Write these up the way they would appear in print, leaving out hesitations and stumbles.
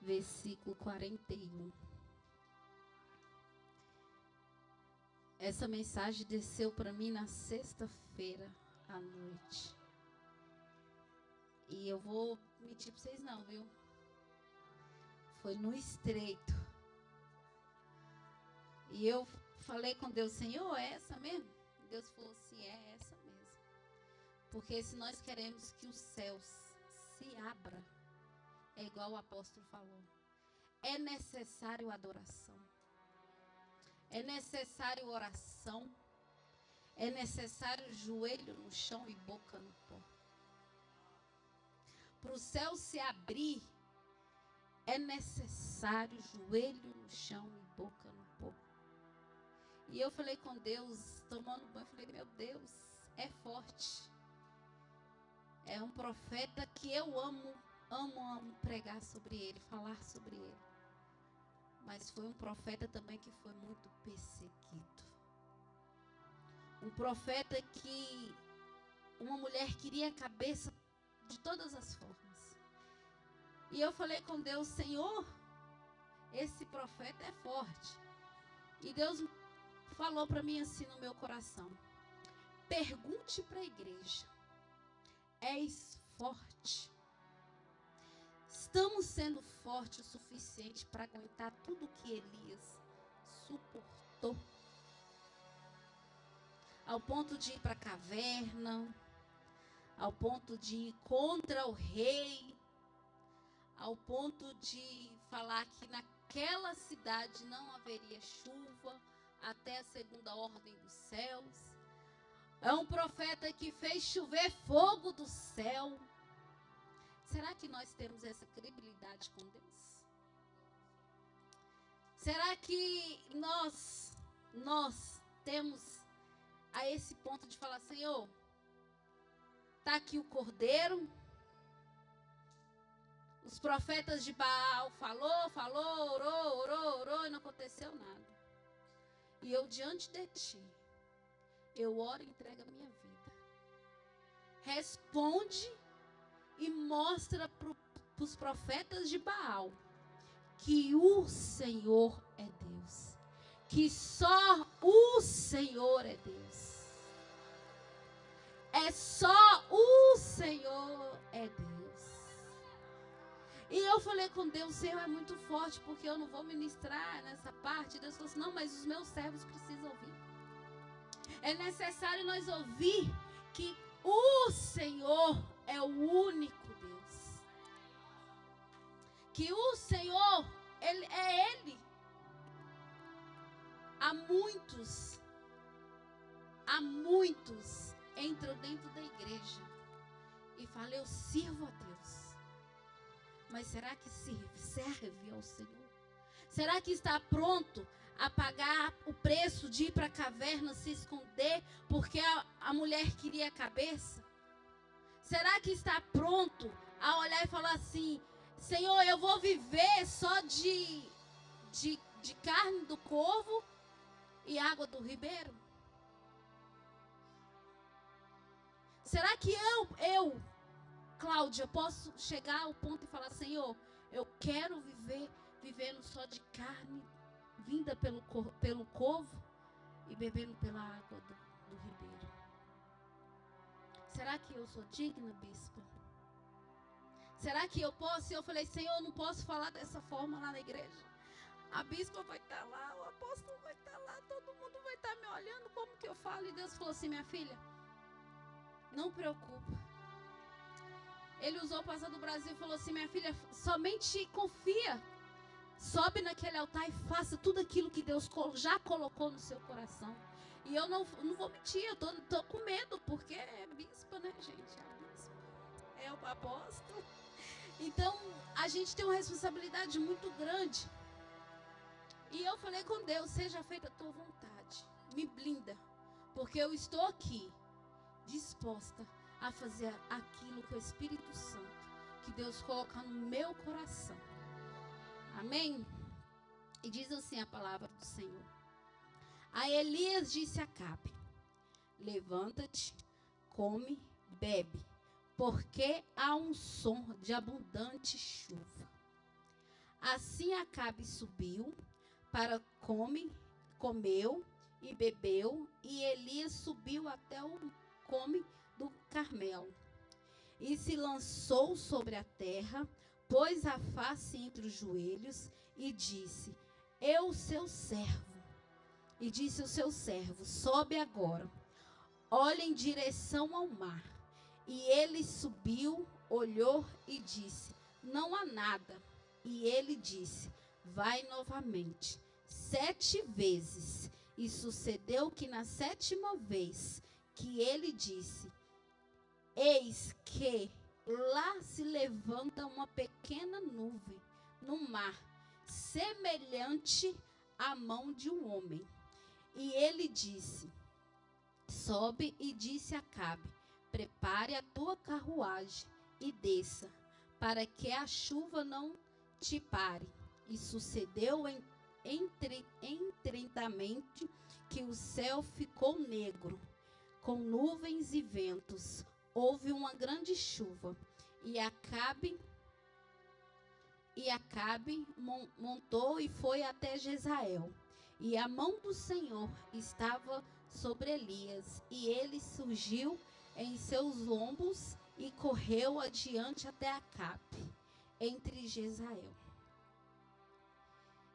versículo 41. Essa mensagem desceu para mim na sexta-feira à noite. E eu vou mentir para vocês não, viu? Foi no estreito. E eu falei com Deus, Senhor, é essa mesmo? Deus falou assim, é essa mesmo. Porque se nós queremos que os céus se abram, é igual o apóstolo falou, é necessário adoração. É necessário oração. É necessário joelho no chão e boca no pó. Para o céu se abrir, é necessário joelho no chão e boca no pó. E eu falei com Deus, tomando banho, falei, meu Deus, é forte. É um profeta que eu amo pregar sobre ele, falar sobre ele. Mas foi um profeta também que foi muito perseguido. Um profeta que uma mulher queria a cabeça de todas as formas. E eu falei com Deus, Senhor, esse profeta é forte. E Deus falou para mim assim no meu coração, pergunte para a igreja, és forte? Estamos sendo fortes o suficiente para aguentar tudo que Elias suportou? Ao ponto de ir para a caverna, ao ponto de ir contra o rei, ao ponto de falar que naquela cidade não haveria chuva até a segunda ordem dos céus. É um profeta que fez chover fogo do céu. Será que nós temos essa credibilidade com Deus? Será que nós temos a esse ponto de falar, Senhor, está aqui o cordeiro. Os profetas de Baal falou, orou e não aconteceu nada. E eu diante de ti, eu oro e entrego a minha vida. Responde e mostra para os profetas de Baal que o Senhor é Deus. Que só o Senhor é Deus. É só o Senhor é Deus. E eu falei com Deus, Senhor, é muito forte, porque eu não vou ministrar nessa parte. Deus falou assim, não, mas os meus servos precisam ouvir. É necessário nós ouvir que o Senhor é o único Deus. Que o Senhor, Ele é Ele. Há muitos entram dentro da igreja e falam, eu sirvo a Deus. Mas será que serve ao Senhor? Será que está pronto a pagar o preço de ir para a caverna se esconder porque a mulher queria a cabeça? Será que está pronto a olhar e falar assim, Senhor, eu vou viver só de carne do corvo e água do ribeiro? Será que eu, Cláudia, posso chegar ao ponto e falar, Senhor, eu quero vivendo só de carne, vinda pelo corvo e bebendo pela água do ribeiro? Será que eu sou digna, bispa? Será que eu posso? Eu falei, Senhor, eu não posso falar dessa forma lá na igreja. A bispa vai estar lá, o apóstolo vai estar lá, todo mundo vai estar me olhando, como que eu falo? E Deus falou assim, minha filha, não preocupa. Ele usou o pastor do Brasil e falou assim, minha filha, somente confia. Sobe naquele altar e faça tudo aquilo que Deus já colocou no seu coração. E eu não vou mentir, eu tô com medo, porque é bispa, né, gente? É bispa, é o apóstolo. Então, a gente tem uma responsabilidade muito grande. E eu falei com Deus, seja feita a tua vontade. Me blinda, porque eu estou aqui, disposta a fazer aquilo que o Espírito Santo, que Deus coloca no meu coração. Amém? E diz assim a palavra do Senhor. A Elias disse a Acabe, levanta-te, come, bebe, porque há um som de abundante chuva. Assim Acabe subiu para comeu e bebeu, e Elias subiu até o cume do Carmelo, e se lançou sobre a terra, pôs a face entre os joelhos, e disse: Eu, seu servo. E disse o seu servo: Sobe agora, olha em direção ao mar. E ele subiu, olhou e disse: Não há nada. E ele disse: Vai novamente 7 vezes. E sucedeu que na 7ª vez que ele disse: Eis que lá se levanta uma pequena nuvem no mar, semelhante à mão de um homem. E ele disse: Sobe, e disse a Acabe: Prepare a tua carruagem e desça, para que a chuva não te pare. E sucedeu entretanto que o céu ficou negro, com nuvens e ventos. Houve uma grande chuva, e Acabe montou e foi até Jezreel. E a mão do Senhor estava sobre Elias, e ele surgiu em seus ombros e correu adiante até Acabe, entre Jezreel.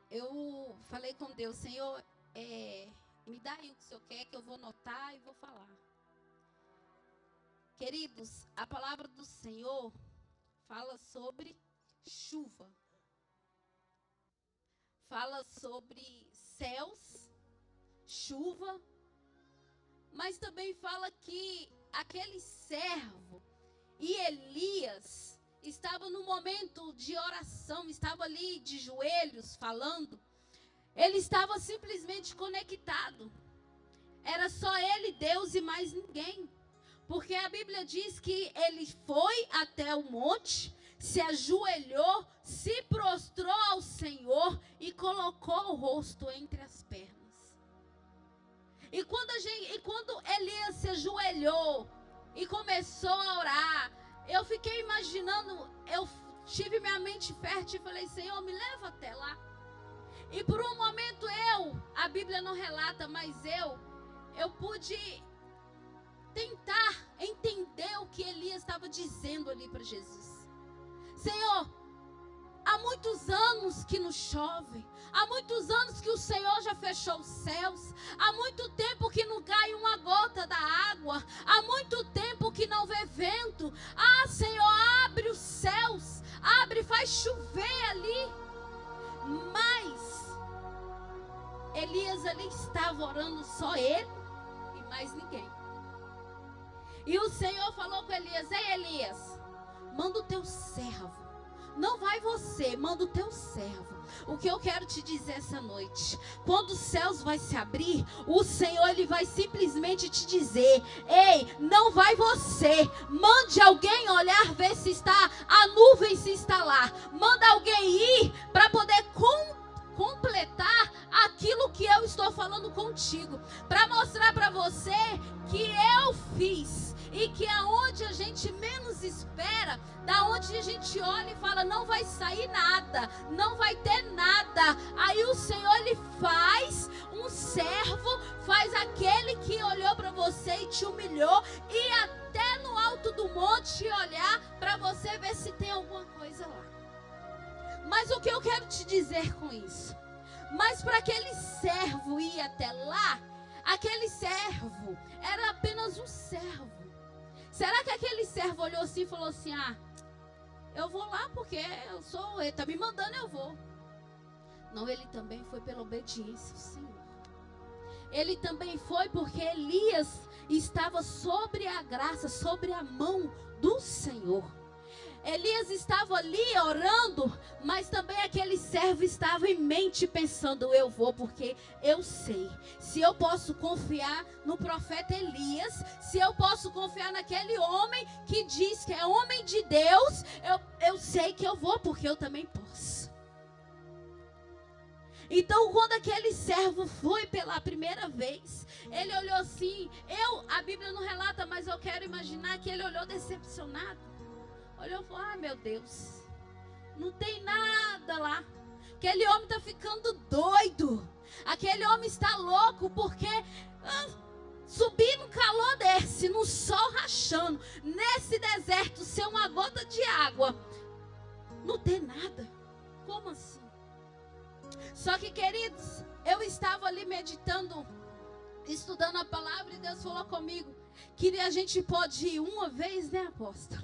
Eu falei com Deus: Senhor, me dá aí o que o Senhor quer, que eu vou anotar e vou falar. Queridos, a palavra do Senhor fala sobre chuva. Fala sobre céus, chuva, mas também fala que aquele servo e Elias estava no momento de oração, estava ali de joelhos falando. Ele estava simplesmente conectado. Era só ele, Deus, e mais ninguém. Porque a Bíblia diz que ele foi até o monte, se ajoelhou, se prostrou ao Senhor e colocou o rosto entre as pernas. E quando Elias se ajoelhou e começou a orar, eu fiquei imaginando, eu tive minha mente fértil e falei: Senhor, me leva até lá. E por um momento a Bíblia não relata, mas eu pude tentar entender o que Elias estava dizendo ali para Jesus. Senhor, há muitos anos que não chove, há muitos anos que o Senhor já fechou os céus, há muito tempo que não cai uma gota da água, há muito tempo que não vê vento. Ah, Senhor, abre os céus, abre, faz chover ali. Mas Elias ali estava orando, só ele e mais ninguém. E o Senhor falou com Elias: Ei, Elias, manda o teu servo. Não vai você, manda o teu servo. O que eu quero te dizer essa noite: quando os céus vai se abrir, o Senhor ele vai simplesmente te dizer: ei, não vai você, mande alguém olhar, ver se está a nuvem, se está lá. Manda alguém ir para poder completar aquilo que eu estou falando contigo, para mostrar para você que eu fiz. E que aonde a gente menos espera, da onde a gente olha e fala: não vai sair nada, não vai ter nada. Aí o Senhor ele faz um servo, faz aquele que olhou para você e te humilhou, e até no alto do monte olhar para você ver se tem alguma coisa lá. Mas o que eu quero te dizer com isso? Mas para aquele servo ir até lá, aquele servo era apenas um servo. Será que aquele servo olhou assim e falou assim: ah, eu vou lá porque ele está me mandando, eu vou. Não, ele também foi pela obediência ao Senhor. Ele também foi porque Elias estava sobre a graça, sobre a mão do Senhor. Elias estava ali orando, mas também aquele servo estava em mente pensando: eu vou porque eu sei. Se eu posso confiar no profeta Elias, se eu posso confiar naquele homem que diz que é homem de Deus, eu sei que eu vou porque eu também posso. Então, quando aquele servo foi pela primeira vez, ele olhou assim, a Bíblia não relata, mas eu quero imaginar que ele olhou decepcionado. Olhou e falou: ah, meu Deus, não tem nada lá. Aquele homem está ficando doido. Aquele homem está louco porque subir num calor desse, no sol rachando, nesse deserto, sem uma gota de água, não tem nada. Como assim? Só que, queridos, eu estava ali meditando, estudando a palavra, e Deus falou comigo que a gente pode ir uma vez, né, apóstolo?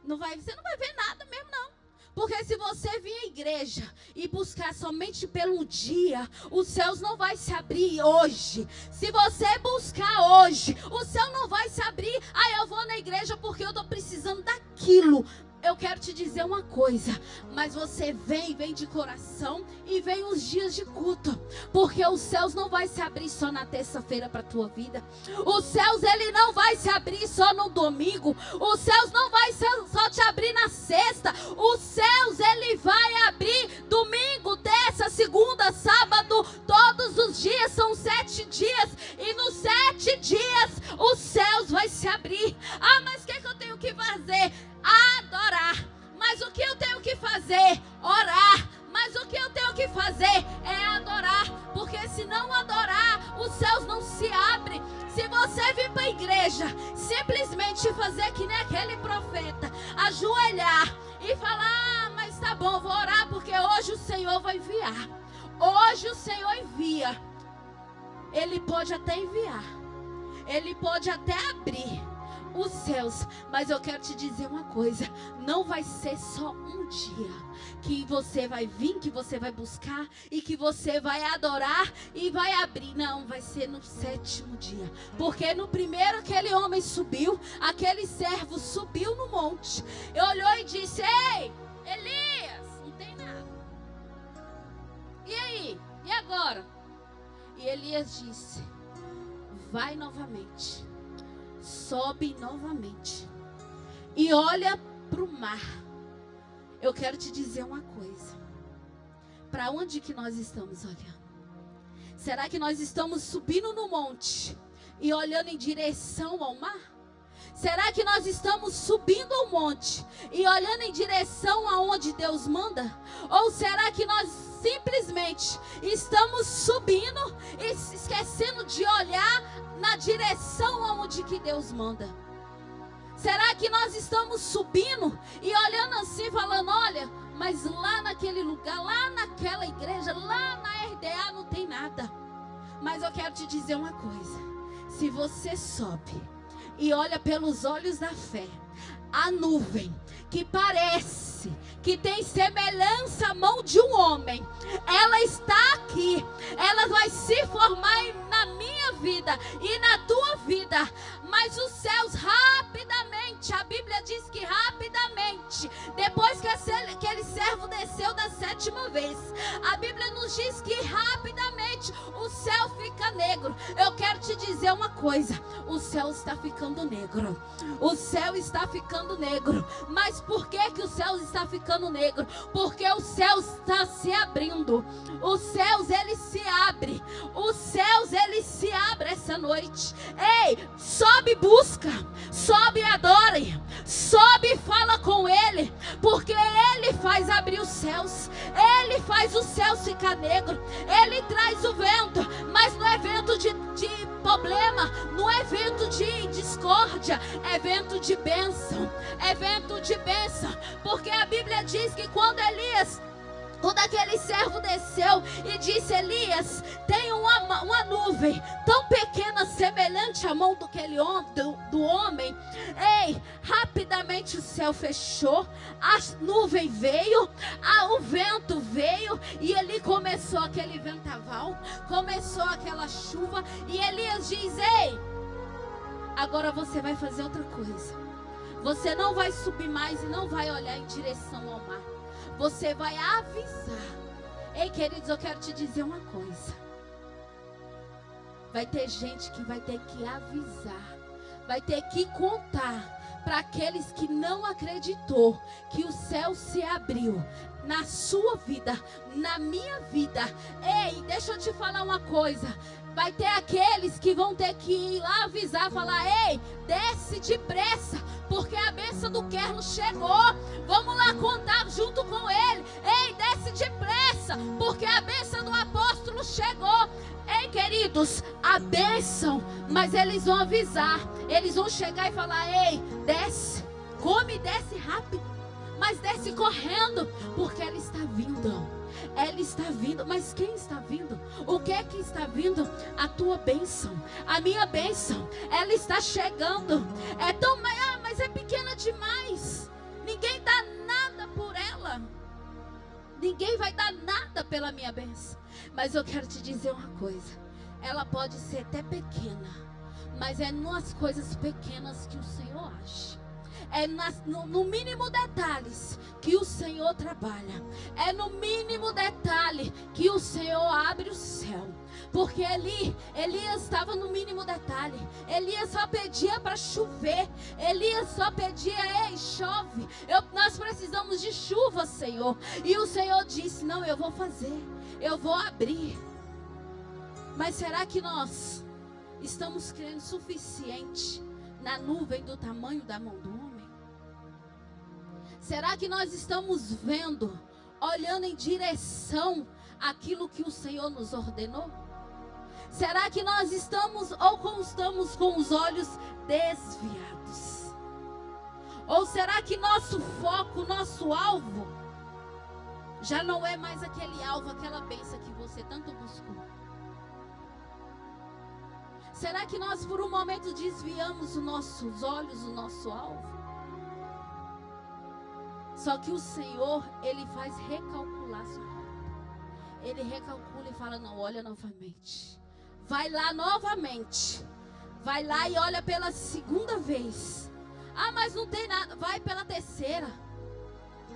Você não vai ver nada mesmo, não. Porque se você vir à igreja e buscar somente pelo dia, os céus não vai se abrir hoje. Se você buscar hoje, o céu não vai se abrir. Eu vou na igreja porque eu estou precisando daquilo. Eu quero te dizer uma coisa, mas você vem de coração e vem os dias de culto, porque os céus não vai se abrir só na terça-feira para a tua vida. Os céus, ele não vai se abrir só no domingo. Os céus não vai só te abrir na sexta. Os céus, ele vai abrir domingo, terça, segunda, sábado, todos os dias, são 7 dias, e nos 7 dias os céus vai se abrir. Mas o que eu tenho que fazer? Adorar. Mas o que eu tenho que fazer? Orar. Mas o que eu tenho que fazer é adorar. Porque se não adorar, os céus não se abrem. Se você vir para a igreja, simplesmente fazer que nem aquele profeta, ajoelhar e falar: mas tá bom, vou orar porque hoje o Senhor vai enviar. Hoje o Senhor envia. Ele pode até enviar. Ele pode até abrir os céus, mas eu quero te dizer uma coisa: não vai ser só um dia que você vai vir, que você vai buscar e que você vai adorar e vai abrir. Não, vai ser no 7º dia. Porque no primeiro aquele homem subiu, aquele servo subiu no monte, olhou e disse: ei, Elias, não tem nada. E aí? E agora? E Elias disse: vai novamente, sobe novamente e olha para o mar. Eu quero te dizer uma coisa: para onde que nós estamos olhando? Será que nós estamos subindo no monte e olhando em direção ao mar? Será que nós estamos subindo ao monte e olhando em direção aonde Deus manda? Ou será que nós simplesmente estamos subindo e esquecendo de olhar na direção aonde que Deus manda? Será que nós estamos subindo e olhando assim, falando: olha, mas lá naquele lugar, lá naquela igreja, lá na RDA não tem nada. Mas eu quero te dizer uma coisa: se você sobe e olha pelos olhos da fé, a nuvem que parece que tem semelhança à mão de um homem, ela está aqui, ela vai se formar na minha vida e na tua vida. Mas os céus rapidamente, a Bíblia diz que rapidamente, depois que aquele servo desceu da 7ª vez, a Bíblia nos diz que rapidamente o céu fica negro. Eu quero te dizer uma coisa: o céu está ficando negro. O céu está ficando negro. Mas por que o céu está ficando negro? Porque o céu está se abrindo. Os céus, ele se abre. Os céus, ele se abre essa noite. Ei, sobe e busca. Sobe e adore. Sobe e fala com ele. Porque ele faz abrir os céus. Ele faz os céus ficar negro. Ele traz o vento. Mas não é vento de problema. Não é vento de discórdia. É vento de bênção. É vento de bênção. Porque a Bíblia diz que quando aquele servo desceu e disse: Elias, tem uma nuvem tão pequena, semelhante à mão do homem. Ei, rapidamente o céu fechou, a nuvem veio, o vento veio, e ali começou aquele vendaval, começou aquela chuva. E Elias diz: ei, agora você vai fazer outra coisa. Você não vai subir mais e não vai olhar em direção ao mar. Você vai avisar. Ei, queridos, eu quero te dizer uma coisa. Vai ter gente que vai ter que avisar. Vai ter que contar para aqueles que não acreditou que o céu se abriu na sua vida, na minha vida. Ei, deixa eu te falar uma coisa. Vai ter aqueles que vão ter que ir lá avisar, falar: ei, desce depressa, porque a bênção do Querno chegou. Vamos lá contar junto com ele. Ei, desce depressa, queridos, a bênção, mas eles vão avisar, eles vão chegar e falar: ei, desce, come e desce rápido, mas desce correndo, porque ela está vindo. Ela está vindo, mas quem está vindo? O que é que está vindo? A tua bênção, a minha bênção, ela está chegando. É tão, mas é pequena demais. Ninguém dá nada por ela. Ninguém vai dar nada pela minha bênção. Mas eu quero te dizer uma coisa: ela pode ser até pequena, mas é nas coisas pequenas que o Senhor age. É no mínimo detalhes que o Senhor trabalha. É no mínimo detalhe que o Senhor abre o céu. Porque Elias estava no mínimo detalhe. Elias só pedia para chover. Elias só pedia: ei, chove. Nós precisamos de chuva, Senhor. E o Senhor disse: não, eu vou fazer, eu vou abrir. Mas será que nós estamos crendo suficiente na nuvem do tamanho da mão do homem? Será que nós estamos vendo, olhando em direção àquilo que o Senhor nos ordenou? Será que nós estamos com os olhos desviados? Ou será que nosso foco, nosso alvo, já não é mais aquele alvo, aquela bênção que você tanto buscou? Será que nós por um momento desviamos os nossos olhos, o nosso alvo? Só que o Senhor, Ele faz recalcular sua rota. Ele recalcula e fala: não, olha novamente. Vai lá novamente. Vai lá e olha pela segunda vez. Ah, mas não tem nada. Vai pela terceira.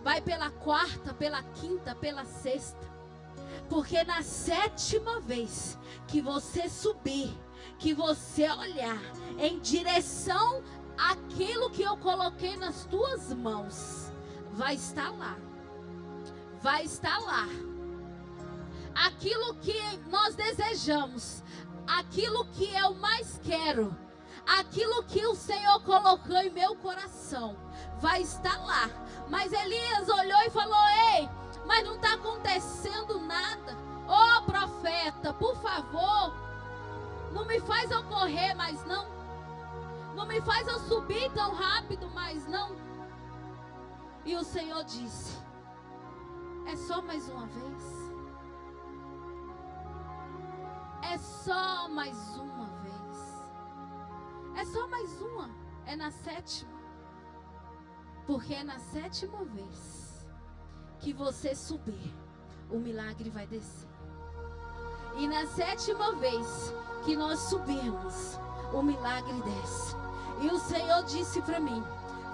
Vai pela quarta, pela quinta, pela sexta. Porque na sétima vez que você subir, que você olhar em direção àquilo que eu coloquei nas tuas mãos, vai estar lá. Vai estar lá. Aquilo que nós desejamos, aquilo que eu mais quero, aquilo que o Senhor colocou em meu coração, vai estar lá. Mas Elias olhou e falou: ei, mas não está acontecendo nada. Ô profeta, por favor, não me faz eu correr mais não. Não me faz eu subir tão rápido mais não. E o Senhor disse: é só mais uma vez. É só mais uma vez. É só mais uma. É na sétima. Porque é na sétima vez que você subir, o milagre vai descer. E na sétima vez que nós subirmos, o milagre desce. E o Senhor disse para mim: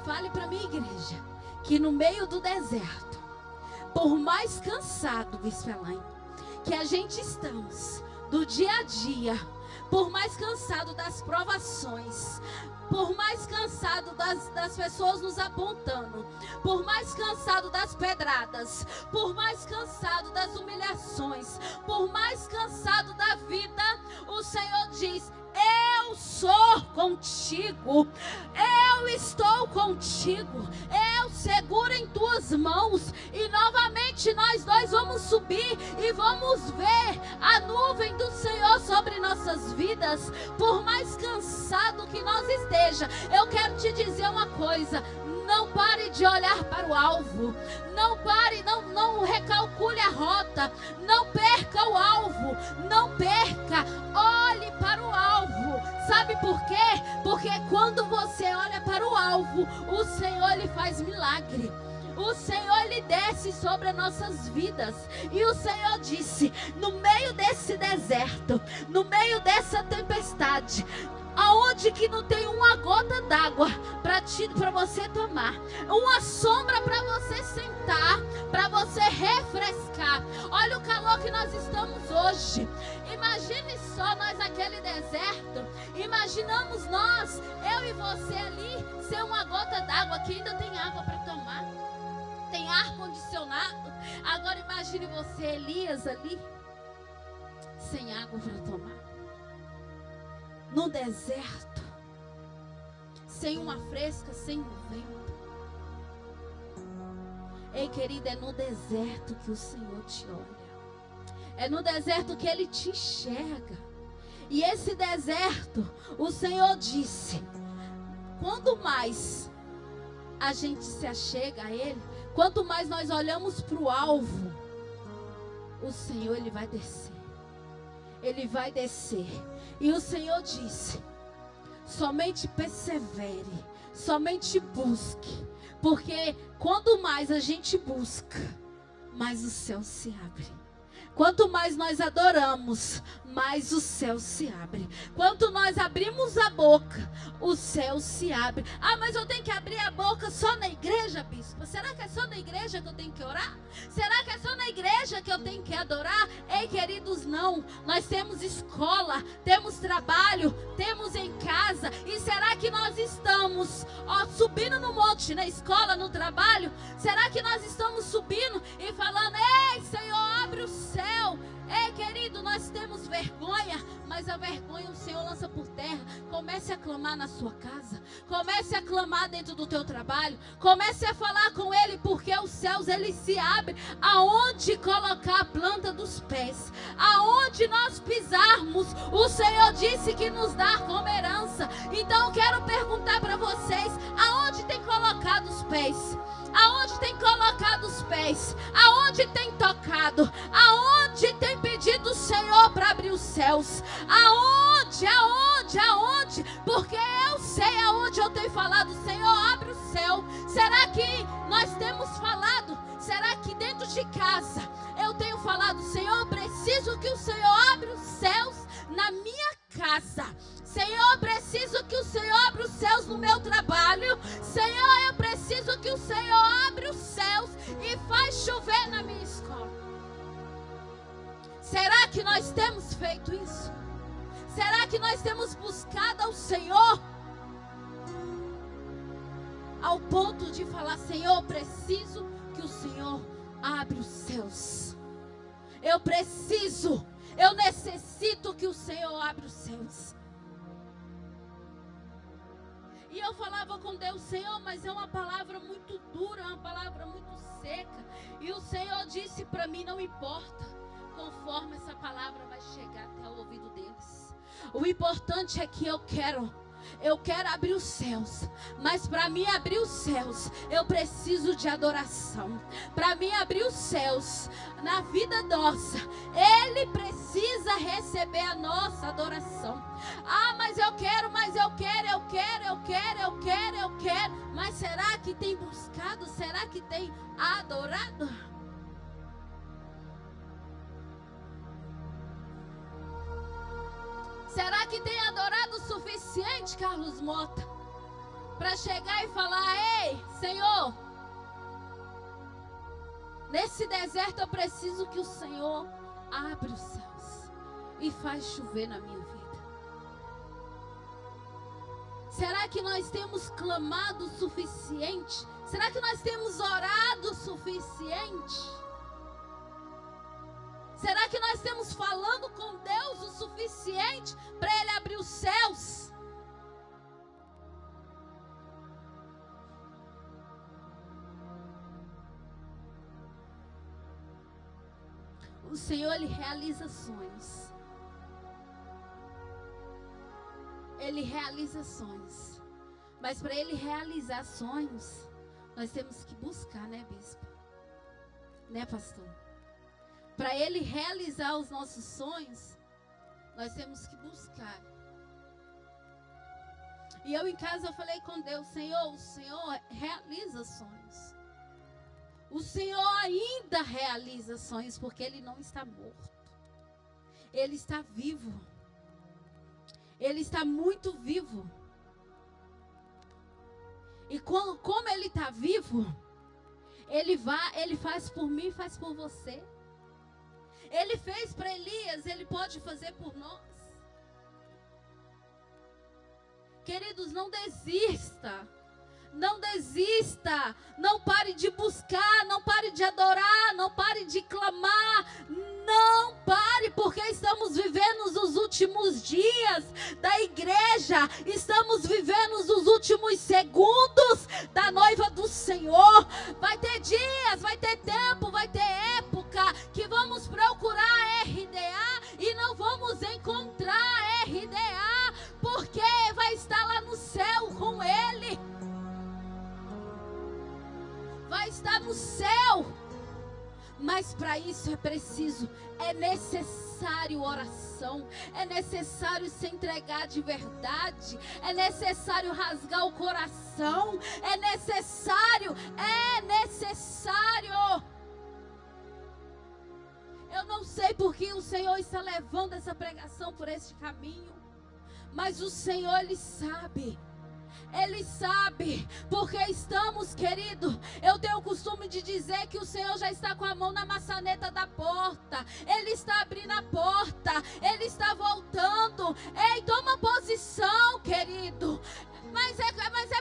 fale para mim, igreja, que no meio do deserto, por mais cansado, Bisfelaim, que a gente estamos do dia a dia, por mais cansado das provações, por mais cansado das pessoas nos apontando, por mais cansado das pedradas, por mais cansado das humilhações, por mais cansado da vida, o Senhor diz: eu sou contigo, eu estou contigo, eu seguro em tuas mãos. E novamente nós dois vamos subir e vamos ver a nuvem do Senhor sobre nossas vidas. Por mais cansado que nós esteja, eu quero te dizer uma coisa: não pare de olhar para o alvo. Não pare, não recalcule a rota. Não perca o alvo. Não perca. Olhe para o alvo. Sabe por quê? Porque quando você olha para o alvo, o Senhor, Ele faz milagre. O Senhor, Ele desce sobre as nossas vidas. E o Senhor disse: no meio desse deserto, no meio dessa tempestade, aonde que não tem uma gota d'água para você tomar, uma sombra para você sentar, para você refrescar. Olha o calor que nós estamos hoje. Imagine só nós naquele deserto. Imaginamos nós, eu e você ali, ser uma gota d'água que ainda tem água para tomar, tem ar condicionado. Agora imagine você, Elias, ali, sem água para tomar, no deserto, sem uma fresca, sem um vento. Ei, querida, é no deserto que o Senhor te olha. É no deserto que Ele te enxerga. E esse deserto, o Senhor disse, quanto mais a gente se achega a Ele, quanto mais nós olhamos para o alvo, o Senhor, Ele vai descer. Ele vai descer. E o Senhor disse, somente persevere, somente busque. Porque quanto mais a gente busca, mais o céu se abre. Quanto mais nós adoramos, mais o céu se abre. Quanto nós abrimos a boca, o céu se abre. Ah, mas eu tenho que abrir a boca só na igreja, bispo? Será que é só na igreja que eu tenho que orar? Será que é só na igreja que eu tenho que adorar? Ei, queridos, não. Nós temos escola, temos trabalho, temos em casa. E será que nós estamos subindo no monte, na escola, no trabalho? Será que nós estamos subindo e falando, ei, Senhor, abre o céu? Ei, querido, nós temos vergonha, mas a vergonha o Senhor lança por terra. Comece a clamar na sua casa, comece a clamar dentro do teu trabalho, comece a falar com Ele, porque os céus, Ele se abre aonde colocar a planta dos pés, aonde nós pisarmos, o Senhor disse que nos dá como herança. Então eu quero perguntar para vocês, aonde tem colocado os pés? Aonde tem colocado os pés? Aonde tem tocado? Aonde tem pedido o Senhor para abrir os céus? Aonde? Porque eu sei aonde eu tenho falado, Senhor, abre o céu. Será que nós temos falado? Será que dentro de casa eu tenho falado, Senhor, eu preciso que o Senhor abra os céus na minha casa. Senhor, eu preciso que o Senhor abra os céus no meu trabalho. Senhor, eu preciso que o Senhor abra os céus e faz chover na minha escola. Será que nós temos feito isso? Será que nós temos buscado ao Senhor ao ponto de falar, Senhor, eu preciso que o Senhor abra os céus. Eu necessito que o Senhor abra os céus. E eu falava com Deus, Senhor, mas é uma palavra muito dura, uma palavra muito seca. E o Senhor disse para mim, não importa, conforme essa palavra vai chegar até o ouvido deles. O importante é que eu quero abrir os céus. Mas para mim abrir os céus, eu preciso de adoração. Para mim abrir os céus na vida nossa, Ele precisa receber a nossa adoração. Ah, mas eu quero. Mas será que tem buscado? Será que tem adorado? Será que tem adorado o suficiente, Carlos Mota, para chegar e falar, ei, Senhor, nesse deserto eu preciso que o Senhor abra os céus e faz chover na minha vida. Será que nós temos clamado o suficiente? Será que nós temos orado o suficiente? Será que nós estamos falando com Deus o suficiente para Ele abrir os céus? O Senhor, Ele realiza sonhos. Ele realiza sonhos. Mas para Ele realizar sonhos, nós temos que buscar, né, bispo? Né, pastor? Para Ele realizar os nossos sonhos, nós temos que buscar. E eu em casa eu falei com Deus, Senhor, o Senhor realiza sonhos. O Senhor ainda realiza sonhos, porque Ele não está morto. Ele está vivo. Ele está muito vivo. E como Ele está vivo, Ele faz por mim e faz por você. Ele fez para Elias, Ele pode fazer por nós. Queridos, não desista. Não desista. Não pare de buscar. Não pare de adorar. Não pare de clamar. Não pare, porque estamos vivendo os últimos dias da igreja. Estamos vivendo os últimos segundos da noiva do Senhor. Vai ter dias, vai ter tempo, vai ter época que vamos procurar a RDA e não vamos encontrar a Mas para isso é necessário oração, é necessário se entregar de verdade, é necessário rasgar o coração, é necessário. Eu não sei por que o Senhor está levando essa pregação por este caminho, mas o Senhor, Ele sabe. Ele sabe, porque estamos, querido. Eu tenho o costume de dizer que o Senhor já está com a mão na maçaneta da porta. Ele está abrindo a porta, Ele está voltando. Ei, toma posição, querido. Mas é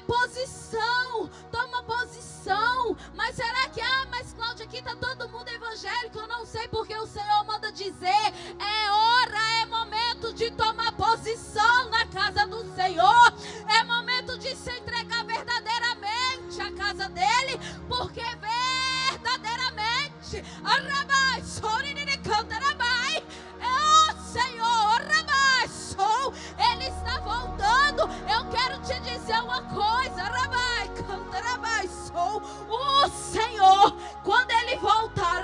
posição, toma posição. Mas será que, mas Cláudia, aqui está todo mundo evangélico? Eu não sei, porque o Senhor manda dizer, é hora, é momento de tomar posição na casa do Senhor. É momento de se entregar verdadeiramente à casa dEle, porque verdadeiramente, Senhor, Ele está voltando. Eu quero te dizer uma coisa, o Senhor, quando Ele voltar,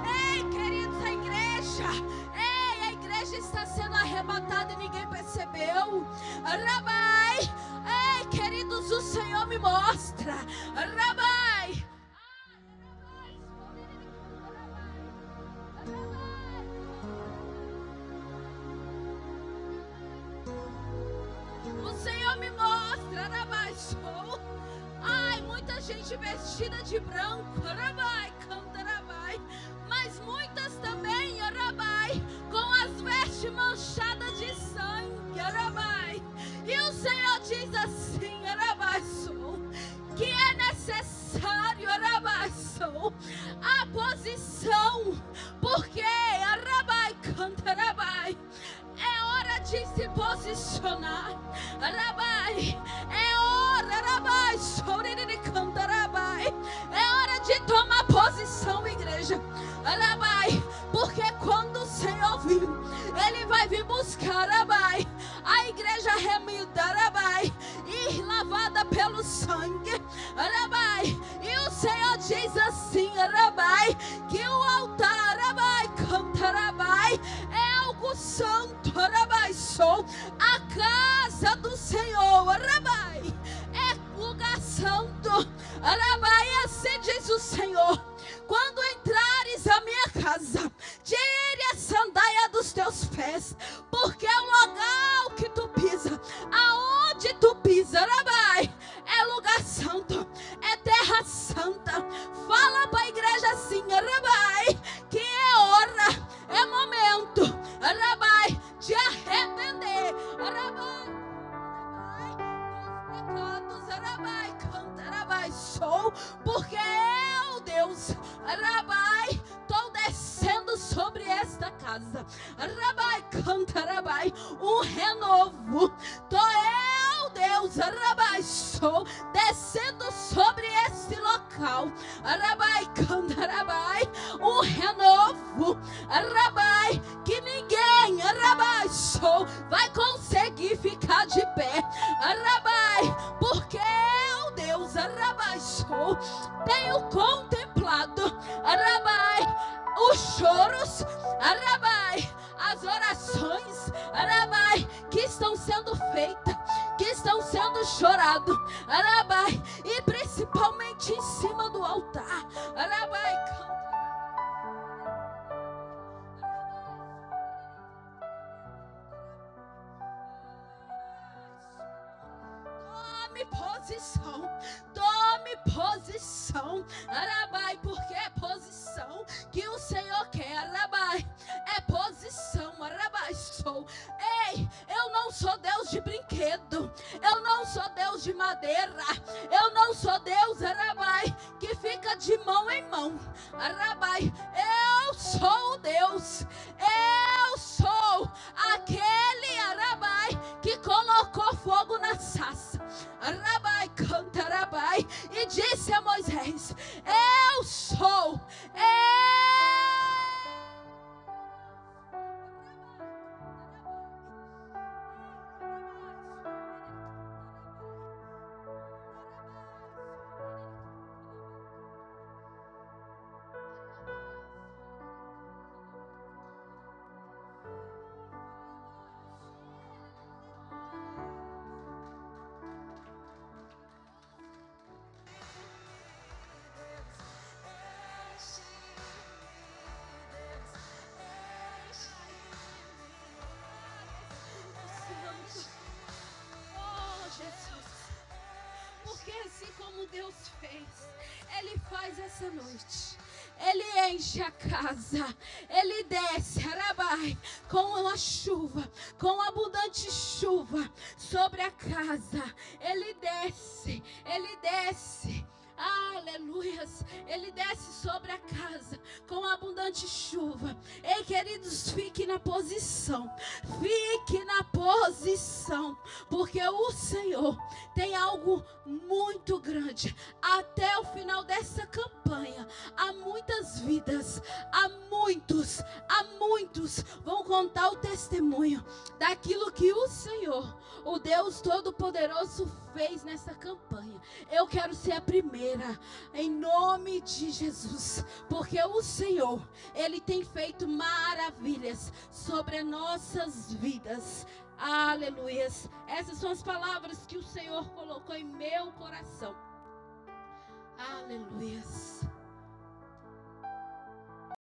ei, queridos, a igreja está sendo arrebatada e ninguém percebeu. Ei, queridos, o Senhor me mostra. O Senhor me mostra, muita gente vestida de branco, mas muitas também, com as vestes manchadas de sangue, e o Senhor diz assim, que é necessário, a posição, porque, é hora de se posicionar, é hora de tomar posição, igreja, porque quando o Senhor vir, Ele vai vir buscar, a igreja remida, e lavada pelo sangue, e o Senhor diz assim, que o altar, é algo santo, a casa do Senhor, é lugar santo, e assim diz o Senhor: quando entrares a minha casa, tire a sandália dos teus pés, porque o lugar que tu pisa, aonde tu pisa, é lugar santo, é terra santa. Fala para a igreja assim, que é hora, é momento, de arrepender, porque eu, Deus, estou descendo sobre esta casa, um renovo, eu, Deus, descendo sobre esse local, um renovo, que ninguém, vai conseguir ficar de pé, porque eu, Deus, tenho contemplado, os choros, as orações, que estão sendo feitas, que estão sendo choradas, e principalmente em cima do altar, tome posição, porque é posição que o Senhor quer, é posição, ei, eu não sou Deus de brinquedo, eu não sou Deus de madeira, eu não sou Deus, que fica de mão em mão, eu sou o Deus, eu sou aquele, que colocou fogo na sarça, e disse a Moisés: eu sou, Deus fez, Ele faz essa noite. Ele enche a casa, Ele desce, arabai, com uma chuva, com abundante chuva sobre a casa. Ele desce, aleluias, Ele desce sobre a casa com abundante chuva. Ei, queridos, fique na posição, porque o Senhor tem algo muito grande. Até o final dessa campanha, há muitas vidas, há muitos vão contar o testemunho daquilo que o Senhor, o Deus Todo-Poderoso, fez nessa campanha. Eu quero ser a primeira, em nome de Jesus, porque o Senhor, Ele tem feito maravilhas sobre as nossas vidas. Aleluias. Essas são as palavras que o Senhor colocou em meu coração. Aleluias.